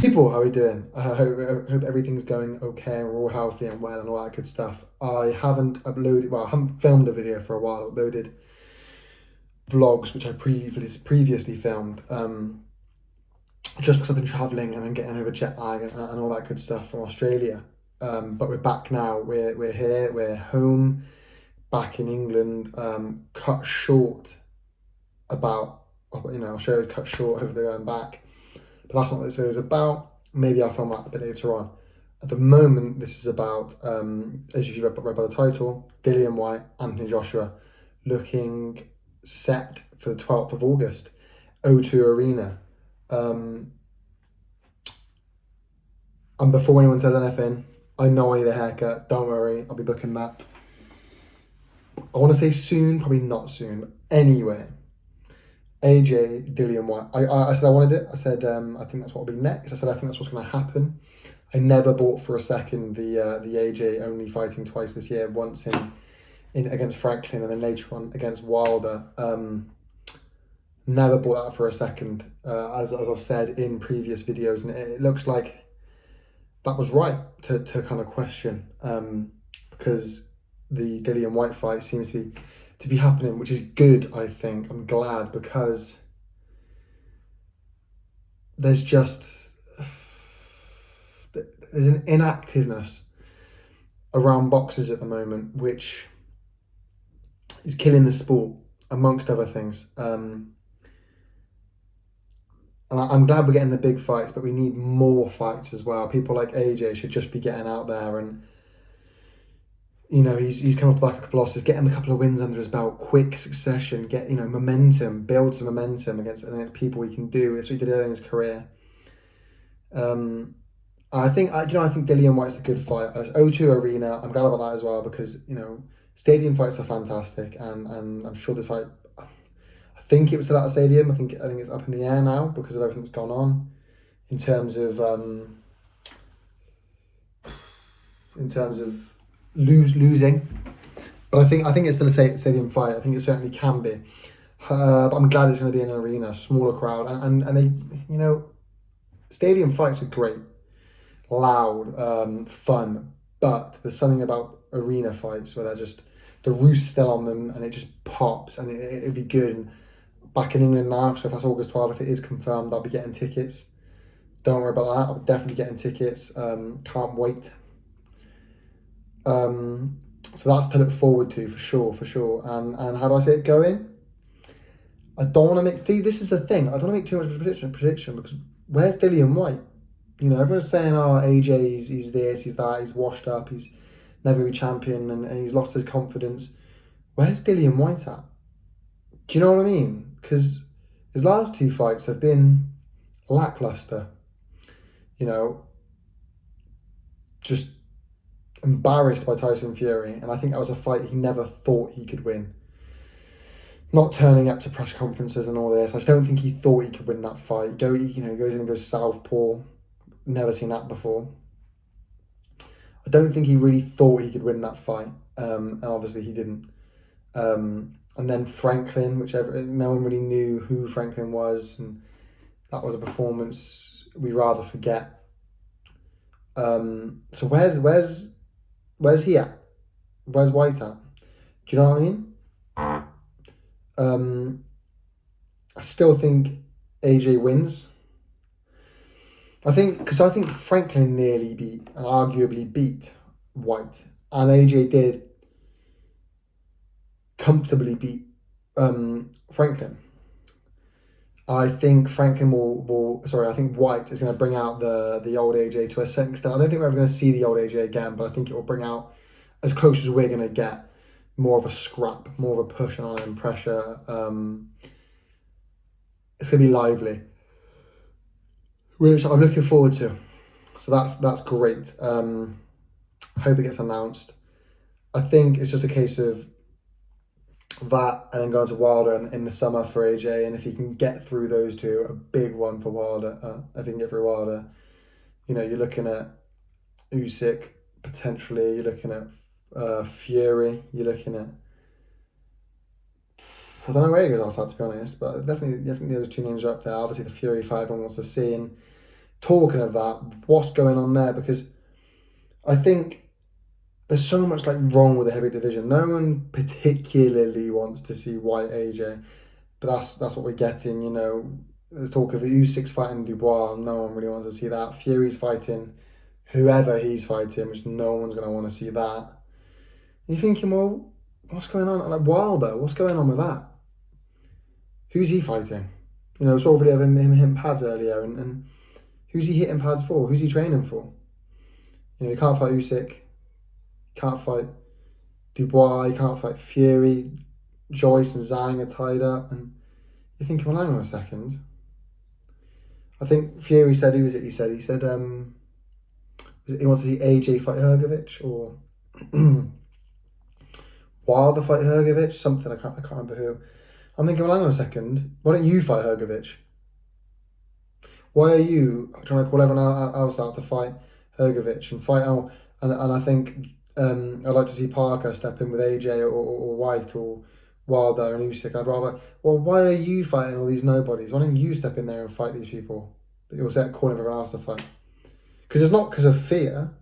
People, how are we doing? I hope everything's going okay and we're all healthy and well and all that good stuff. I haven't filmed a video for a while. I uploaded vlogs, which I previously filmed, just because I've been travelling and then getting over jet lag and all that good stuff from Australia. But we're back now. We're here. We're home, back in England. Cut short about, I'll show you cut short. Hopefully going back. But that's not what this video is about. Maybe I'll film that a bit later on. At the moment, this is about, as you read by the title, Dillian Whyte, Anthony Joshua, looking set for the 12th of August, O2 Arena. And before anyone says anything, I know I need a haircut. Don't worry, I'll be booking that. I want to say soon, probably not soon. But anyway, AJ, Dillian Whyte. I said I wanted it. I said I think that's what will be next. I said I think that's what's going to happen. I never bought for a second the AJ only fighting twice this year. Once in against Franklin and then later on against Wilder. Never bought that for a second. As I've said in previous videos, and it looks like that was right to kind of question, because the Dillian Whyte fight seems to be happening, which is good. I think I'm glad, because there's an inactiveness around boxers at the moment, which is killing the sport, amongst other things. And I'm glad we're getting the big fights, but we need more fights as well. People like AJ should just be getting out there and, he's come off the back of a couple of losses, getting a couple of wins under his belt, quick succession, get, momentum, build some momentum against people he can do. That's what he did early in his career. I think Dillian Whyte's a good fight. O2 Arena, I'm glad about that as well, because, stadium fights are fantastic, and I'm sure this fight, I think it was still at a stadium. I think it's up in the air now because of everything that's gone on in terms of losing. But I think it's still a stadium fight. I think it certainly can be. But I'm glad it's going to be in an arena, smaller crowd, and they, stadium fights are great, loud, fun. But there's something about arena fights where they're just, the roof's still on them and it just pops, and it'd be good. And back in England now, so if that's August 12th, if it is confirmed, I'll be getting tickets. Don't worry about that. I'll be definitely getting tickets. Can't wait. So that's to look forward to for sure. And how do I see it going? I don't want to make. This is the thing. I don't want to make too much of a prediction because where's Dillian Whyte? Everyone's saying, oh, AJ, he's this, he's that, he's washed up, he's never be champion, and he's lost his confidence. Where's Dillian Whyte at? Do you know what I mean? Because his last two fights have been lackluster. Just embarrassed by Tyson Fury, and I think that was a fight he never thought he could win. Not turning up to press conferences and all this. I just don't think he thought he could win that fight. He goes in and goes southpaw. Never seen that before. I don't think he really thought he could win that fight, and obviously he didn't. And then Franklin, no one really knew who Franklin was, and that was a performance we rather forget. So where's he at? Where's Whyte at? Do you know what I mean? I still think AJ wins. I think Franklin nearly beat and arguably beat Whyte, and AJ did comfortably beat Franklin. I think I think Whyte is going to bring out the old AJ to a certain extent. I don't think we're ever going to see the old AJ again, but I think it will bring out, as close as we're going to get, more of a scrap, more of a push on him, pressure. It's going to be lively, which I'm looking forward to. So that's great. I hope it gets announced. I think it's just a case of that and then going to Wilder in the summer for AJ, and if he can get through those two, a big one for Wilder. If he can get through Wilder, you're looking at Usyk potentially, you're looking at Fury, you're looking at, I don't know where he goes after that, to be honest, but definitely those two names are up there. Obviously the Fury fight everyone wants to see, and talking of that, what's going on there? Because I think there's so much like wrong with the heavyweight division. No one particularly wants to see Whyte AJ, but that's what we're getting. You know, there's talk of Usyk's fighting Dubois. No one really wants to see that. Fury's fighting whoever he's fighting, which no one's going to want to see that. And you're thinking, well, what's going on? Like Wilder, what's going on with that? Who's he fighting? You know, saw a video of him hitting pads earlier, and who's he hitting pads for? Who's he training for? You know, you can't fight Usyk, you can't fight Dubois, you can't fight Fury, Joyce and Zhang are tied up, and you're thinking, well, hang on a second. I think Fury said, who was it? He said he wants to see AJ fight Hrgovic, or Wilder fight Hrgovic, something, I can't remember who. I'm thinking, well, hang on a second, why don't you fight Hrgovic? Why are you trying to call everyone else out to fight Hrgovic and fight out? And I think I'd like to see Parker step in with AJ or Whyte or Wilder and Usyk. I'd rather, well, why are you fighting all these nobodies? Why don't you step in there and fight these people that you're calling everyone else to fight? Because it's not because of fear.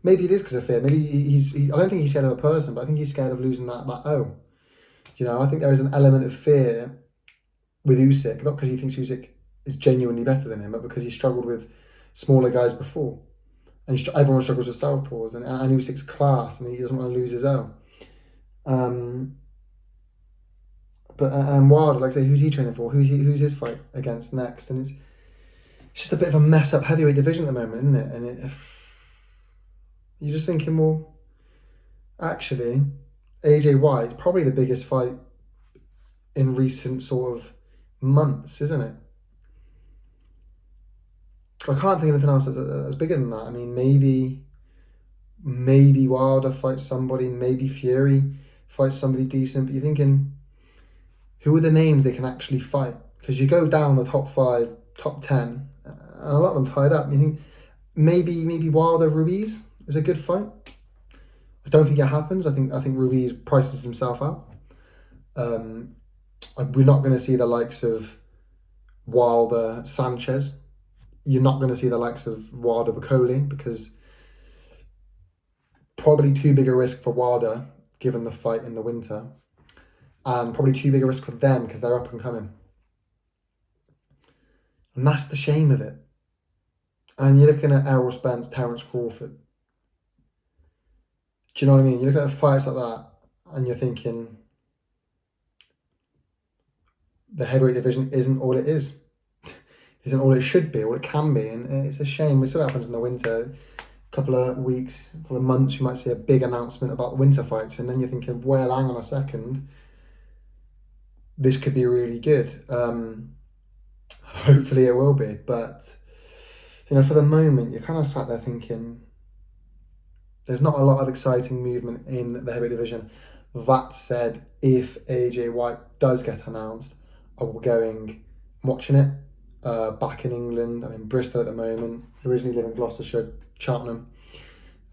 Maybe it is because of fear. Maybe I don't think he's scared of a person, but I think he's scared of losing that O. You know, I think there is an element of fear with Usyk, not because he thinks Usyk is genuinely better than him, but because he struggled with smaller guys before. And everyone struggles with southpaws, and Usyk's class, and he doesn't want to lose his own. But Wilder, like I say, who's he training for? Who's his fight against next? And it's just a bit of a mess up heavyweight division at the moment, isn't it? And you're just thinking, well, actually, AJ Whyte, probably the biggest fight in recent sort of months, isn't it? I can't think of anything else that's bigger than that. I mean, maybe Wilder fights somebody, maybe Fury fights somebody decent, but you're thinking, who are the names they can actually fight? Because you go down the top 5, top 10, and a lot of them tied up. And you think, maybe Wilder Ruiz is a good fight. I don't think it happens. I think Ruiz prices himself out. We're not going to see the likes of Wilder Sanchez. You're not going to see the likes of Wilder Bacoli, because probably too big a risk for Wilder given the fight in the winter, and probably too big a risk for them because they're up and coming. And that's the shame of it. And you're looking at Errol Spence, Terence Crawford. Do you know what I mean? You're looking at fights like that and you're thinking the heavyweight division isn't all it is. Isn't all it should be, all it can be. And it's a shame. It still happens in the winter. A couple of weeks, a couple of months, you might see a big announcement about the winter fights. And then you're thinking, well, hang on a second. This could be really good. Hopefully it will be. But, you know, for the moment, you're kind of sat there thinking, there's not a lot of exciting movement in the heavyweight division. That said, if AJ Whyte does get announced, I will be going watching it. Back in England, I'm in Bristol at the moment. Originally live in Gloucestershire, Cheltenham.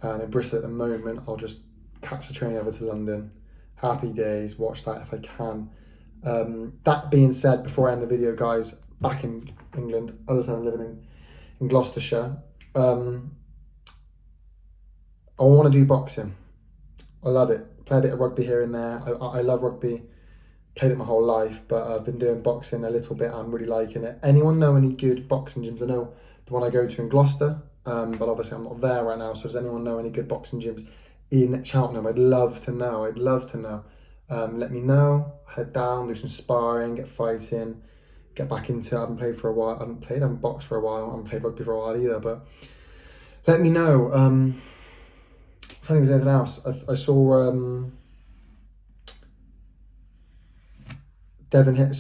In Bristol at the moment, I'll just catch the train over to London. Happy days, watch that if I can. That being said, before I end the video, guys, back in England, other than I'm living in Gloucestershire, I want to do boxing. I love it. Play a bit of rugby here and there. I love rugby. Played it my whole life, but I've been doing boxing a little bit. I'm really liking it. Anyone know any good boxing gyms? I know the one I go to in Gloucester, but obviously I'm not there right now. So does anyone know any good boxing gyms in Cheltenham? I'd love to know. Let me know. Head down, do some sparring, get fighting, get back into it. I haven't played for a while. I haven't boxed for a while. I haven't played rugby for a while either, but let me know. I don't think there's anything else. I saw Devin Haney,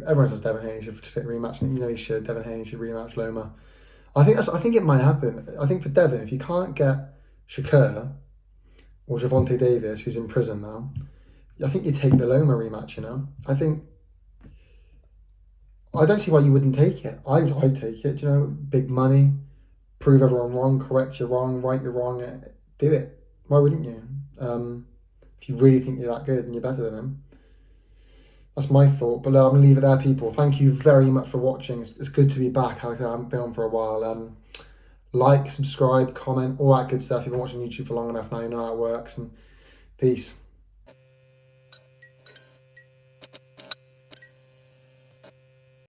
everyone says Devin Haney should take a rematch. You know he should. Devin Haney should rematch Loma. I think it might happen. I think for Devin, if you can't get Shakur or Javonte Davis, who's in prison now, I think you take the Loma rematch. You know, I don't see why you wouldn't take it. I'd take it. You know, big money, prove everyone wrong, correct you wrong, right you wrong. Do it. Why wouldn't you? If you really think you're that good and you're better than him. That's my thought. But I'm going to leave it there, people. Thank you very much for watching. It's good to be back. I haven't filmed for a while. Like, subscribe, comment, all that good stuff. You've been watching YouTube for long enough now, you know how it works. And peace.